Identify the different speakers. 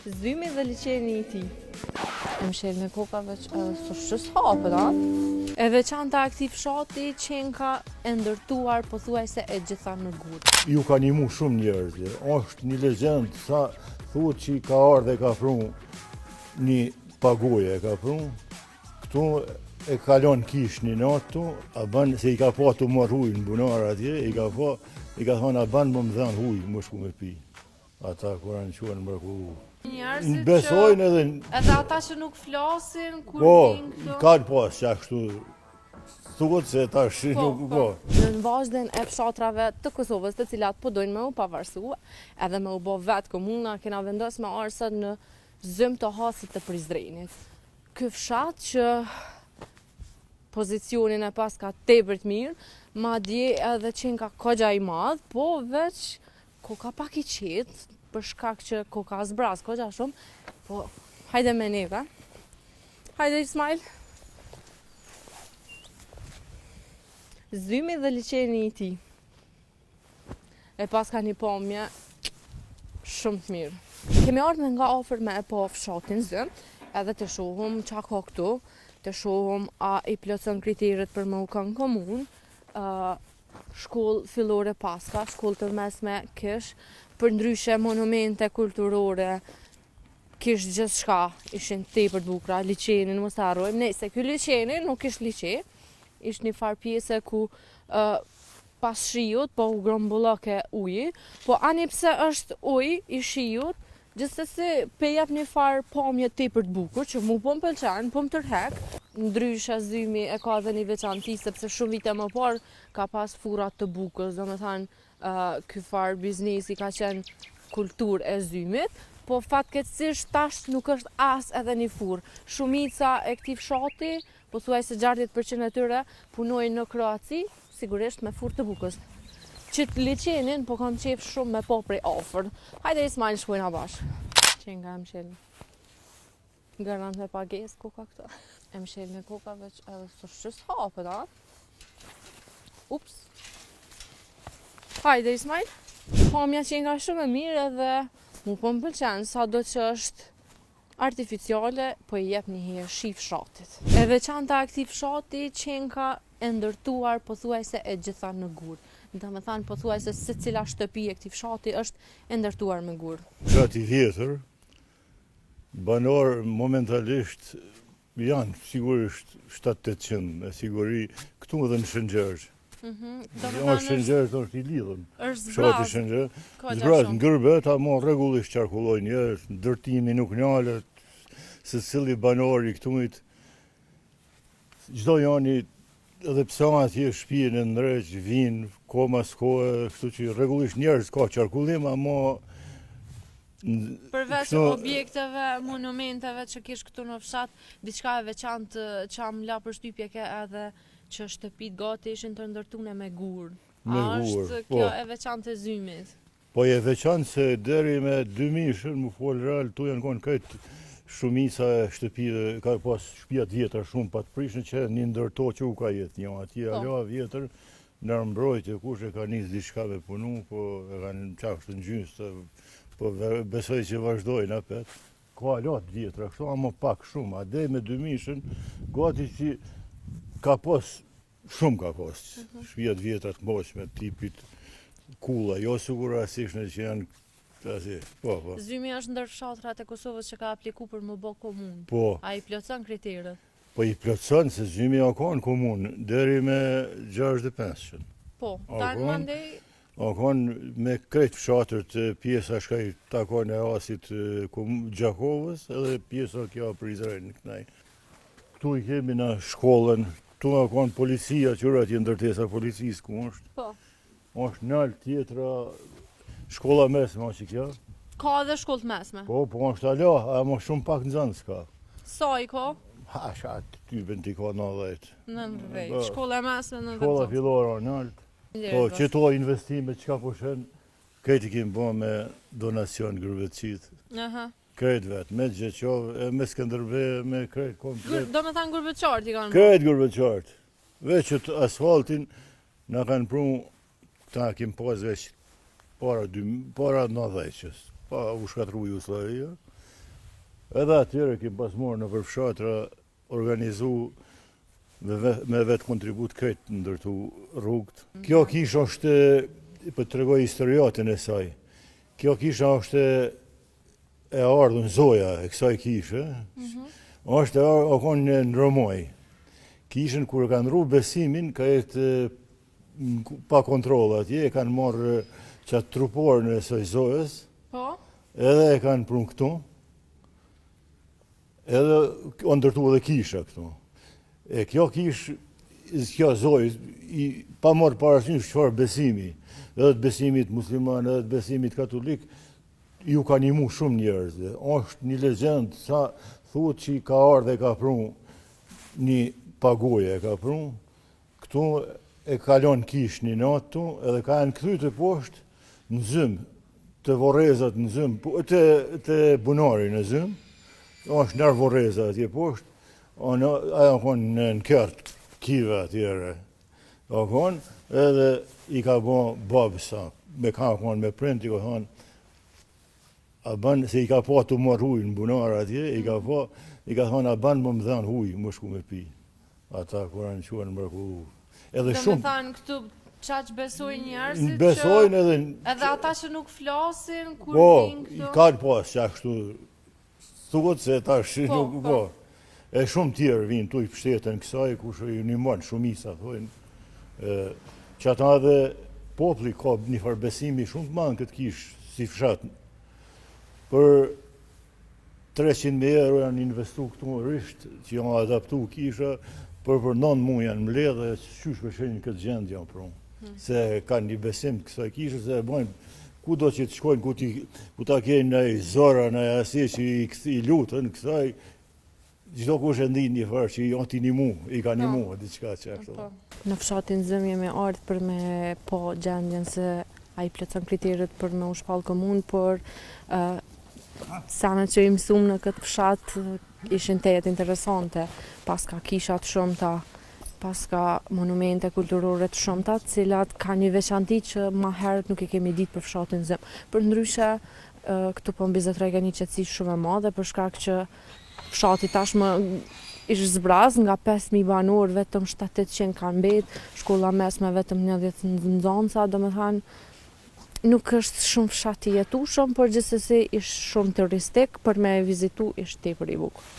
Speaker 1: Zymi dhe liçeni I tij. E mshel me kokave që s'është hapet, a? E veçanta aktiv fshati qenë ka e ndërtuar pothuajse e gjitha në gur.
Speaker 2: Ju ka nimu shumë njerëz. Është një legjend sa thuhet që ka ardhe ka pru një pagoje ka pru. Këtu e kalon kish një natë, a ban se I ka pa të marr ujë në bunar atje, I ka thonë a ban më dhan ujë, më shku me pi. Ata kur anë quen mrekullu.
Speaker 1: Njerëzit
Speaker 2: Besojnë
Speaker 1: edhe ata që nuk flasin kur
Speaker 2: po,
Speaker 1: vinë këto.
Speaker 2: ka pas që ashtu thuhet se tash nuk po.
Speaker 1: Në vazhden e fshatrave të Kosovës, të cilat po dojnë me u pavarësu, edhe me u bo vetë komuna, kena vendos me arsa në zym të Hasit të Prizrenit. Ky fshat që pozicionin e pas ka tepër të mirë, madje edhe qenë ka kogja I madh, po veç koka pak I qetë, për shkak që koka zbraz kogja shumë, po hajde me neve. Hajde Ismail. Zymi dhe liçeni I tij. E pas ka një pamje shumë të mirë. Kemi ardhur nga afër me e pa fshatin Zym, edhe të shohim çka ka këtu, të shohim a I plotson kriteret për me u kanë komunë, shkollë fillore paska, shkollë të mesme kish, për ndryshe monumente kulturore, kish gjithçka, ishin tepër të bukura, liçenin mos harrojmë. Nëse ky liçeni nuk ish liçe, ish një farë pjese ku pas shiut, po u grombullake uji, po ani pse është uji I shiut, gjithsesi pe jep një farë pamje tepër të bukur, që mu po m'pëlqen, po m'tërhek. Ndryshe Zymi e ka edhe një veçanti, sepse shumë vite më parë ka pas furat të bukës, domethënë ky farë biznesi ka qenë kulturë e Zymit, po fatkeqësisht tash nuk është as edhe një furrë. Shumica e këtij fshati, pothuajse 60% e tyre punojnë në Kroaci, sigurisht me furrë të bukës. Që të liçenin, po kam qef shumë me po prej afër. Hajde Ismail shkojna bashkë. Që nga mshel. Garant me pagesë koka këta. E mshel me kokave që edhe s'është hapet, a? Ups. Hajde Ismail. Pamja që nga shumë e mirë edhe mu po m'pëlqen, sado që është artificiale, po I jep një herë shi fshatit. E veçanta aktiv fshati qenë ka e ndërtuar pothuajse e gjitha në gur. Domethënë pothuajse secila shtëpi e këtij fshati është e ndërtuar me gur.
Speaker 2: Fshati vjetër, banor momentalisht janë sigurisht 700-800 me siguri këtu edhe në Shëngjergj. Jo Shëngjergj është I lidhur. Fshati Shëngjergj. Zbraz ngërbet, ama rregullisht qarkullojnë njerëz, ndërtimi nuk njalet, secili banor I këtumit çdo jani edhe pse atje shtëpinë në ndreq vinë koma s'kohe, kështu që rregullisht njerëz ka qarkullim, ama
Speaker 1: përveç objekteve, monumenteve që kish këtu në fshat, diçka e veçantë që më la përshtypje ke edhe që shtëpit gati ishin të ndërtune me gur. A është kjo e veçantë e Zymit?
Speaker 2: Po e veçantë se deri me 2000-shën, më fol real, tu janë konë këtë shumica e shtëpive, ka pas shtëpia të vjetra shumë pa të prishën që një ndërto që u ka jetë një, atje ala vjetër, në mbrojtje, kush e ka nisë diçka me punu, po e kanë qashtë në gjysë, po besoj që vazhdojnë apet. Ka alat vjetra, kështu, ama pak shumë, a deri me 2000-shën, gati që ka pas, shumë ka pas, shtëpia të vjetra të moshme, tipit kulla, jo sigurasisht që janë po.
Speaker 1: Zymi është ndër fshatrat e Kosovës që ka apliku për më bë komunë.
Speaker 2: Po.
Speaker 1: A I plotson kriteret?
Speaker 2: Po I plotson se Zymi ka në komunë deri me 65-shën.
Speaker 1: Po, tanë mandej
Speaker 2: A kanë me krejt fshatër të pjesa shkaj takon e Asit Gjakovës edhe pjesa kjo Prizren kënaj. Këtu I kemi në shkollën, tu a kanë policia, qëra t'je ndërtesa policisë ku është.
Speaker 1: Po.
Speaker 2: është nalë tjetra, shkolla mesme që kjo.
Speaker 1: Ka edhe shkollë mesme?
Speaker 2: Po është ala, ama shumë pak nxënës ka.
Speaker 1: Sa I ka?
Speaker 2: Hasha, typen t'i ka 90.
Speaker 1: 90, shkolla mesme 90.
Speaker 2: Shkolla fillore naltë. Po, qëto investime që ka po shenë, krejt I kemi bo me donacion Gërbeqit. Krejt vetë, me Gjeqov, me Skënderbe, me krejt komplet.
Speaker 1: Do me thanë Gërbeqart I kanë bo?
Speaker 2: Krejt Gërbeqart. Veqët asfaltin, na kanë prunë, ta kemi pas veç para 90 qës. Pa u shkatru Jugoslavia. Edhe atyre kemi pas morë në përfshatra organizu me vetë kontribut këtë ndërtu rrugët. Kjo kisha është, për të tregoj historiatin e saj, kjo kisha është e ardhën zoja e kësaj kishe, është e akon në Romoj. Kishën kur kanë rru besimin, ka jetë pa kontrol atje, e kanë marrë qatë truporën e saj zojës, edhe e kanë prun këtu, edhe o ndërtu edhe kisha këtu. E kjo kish, kjo zoj, pa marrë parasysh çfarë besimi, edhe të besimit musliman, edhe të besimit katolik, ju ka nimu shumë njerëz. Është një legjend, sa thuhet që ka ardhe e ka prun një pagoje, e ka prun, këtu e kalon kish një natë tu, edhe ka në këthy të poshtë në zymë, të vorezat në zymë, të bunari në zymë, është nërë voreza atje poshtë, ajo konë në kërtë kive atyre, edhe i ka bon babësa, me ka konë me print, i ka thonë, a banë, se i ka po të marrë hujë në bunarë atje, i ka thonë, a banë më më dhanë hujë, më shku me pi. Ata kura në quen mërkullu.
Speaker 1: Edhe shumë... Dhe me thanë këtu qaq besojnë njerëzit që...
Speaker 2: Besojnë edhe...
Speaker 1: Edhe ata që nuk flasin, kur
Speaker 2: vinë këtu... Po, i kanë pas që kështu, thuhet se ta shi nuk... Po. E shumë tjerë vinë tu i pështetën kësaj, ku shë i një mënë shumisa, thojnë, që ata edhe popli ka një farbesimi shumë të manë këtë kishë, si fshatë. Për 300.000 euro janë investu këtu në rishtë, që janë adaptu kisha, për 9 mu janë mledhe, dhe qysh përshenjë këtë gjendë janë prunë. Se kanë një besim kësaj kishë, se bojnë, ku do që të shkojnë, ku ta kejnë në i zora, në asi që i lutën kësaj, çdo kush e ndin një farë që janë ti një mu, i ka një mu, diçka që ashtu.
Speaker 1: Në fshatin Zëm jemi ardhur për me po gjendjen se ai plotson kriteret për me u shpall komunë, por sanat që i mësum në këtë fshat ishin tejet interesante, paska kishat shumëta, paska monumente kulturore të shumëta, cilat ka një veçanti që ma herët nuk e kemi ditë për fshatin Zëm. Për ndryshe, këtu po mbizet një qetësi shumë e madhe, për shkak që fshati tashmë ishtë zbraz, nga 5.000 banor, vetëm 700 kanë mbet, shkolla mesme vetëm 10 nxënësa, domethënë nuk është shumë fshat i jetueshëm, por gjithsesi ishtë shumë turistik, për me vizitu ishtë tepër i bukur.